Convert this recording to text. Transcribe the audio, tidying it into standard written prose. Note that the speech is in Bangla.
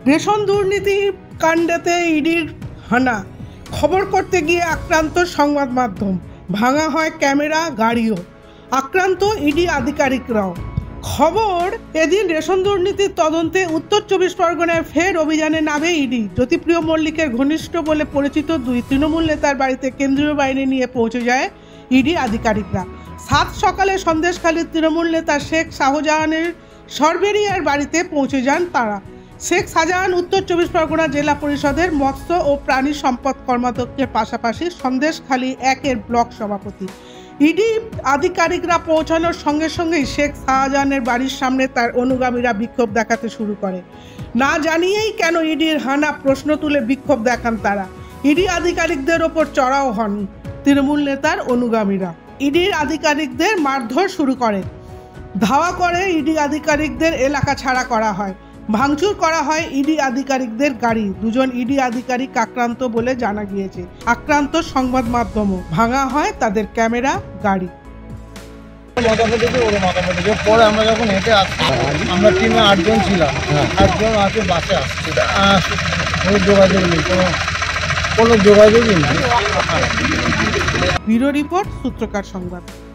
রেশন দুর্নীতি কাণ্ডেতে ইডির হানা, খবর করতে গিয়ে আক্রান্ত সংবাদ মাধ্যম, ভাঙা হয় ক্যামেরা, গাড়িও, আক্রান্ত ইডি আধিকারিকরাও। খবর, এদিন রেশন দুর্নীতির তদন্তে উত্তর 24 পরগনায় ফের অভিযানে নামে ইডি। জ্যোতিপ্রিয় মল্লিকের ঘনিষ্ঠ বলে পরিচিত দুই তৃণমূল নেতার বাড়িতে কেন্দ্রীয় বাহিনী নিয়ে পৌঁছে যায় ইডি আধিকারিকরা। 7 সকালে সন্দেশখালীর তৃণমূল নেতা শেখ শাহজাহানের সরবেরিয়ার বাড়িতে পৌঁছে যান তারা। শেখ শাহজাহান উত্তর 24 পরগনা জেলা পরিষদের মৎস্য ও প্রাণী সম্পদ কর্মাধ্যক্ষের পাশাপাশি সন্দেশখালী 1-এর ব্লক সভাপতি। ইডি আধিকারিকরা পৌঁছানোর সঙ্গে সঙ্গেই শেখ শাহজাহানের বাড়ির সামনে তার অনুগামীরা বিক্ষোভ দেখাতে শুরু করে। না জানিয়েই কেন ইডির হানা প্রশ্ন তুলে বিক্ষোভ দেখান তারা। ইডি আধিকারিকদের ওপর চড়াও হন তৃণমূল নেতার অনুগামীরা। ইডির আধিকারিকদের মারধর শুরু করে, ধাওয়া করে ইডি আধিকারিকদের এলাকা ছাড়া করা হয়, ভাঙচুর করা হয় ইডি আধিকারিকদের গাড়ি। 2জন ইডি আধিকারিক আক্রান্ত বলে জানা গিয়েছে। আক্রান্ত সংবাদ মাধ্যমও, ভাঙা হয় তাদের ক্যামেরা, গাড়ি। পরে আমরা যখন হেঁটে আসছি, আমরা টিমে 8 জন ছিলাম, 8 জন আছে বাসে আসছি, কোনো যোগাযোগ নেই, কোনো যোগাযোগই নেই। ব্যুরো রিপোর্ট, সূত্রকার সংবাদ।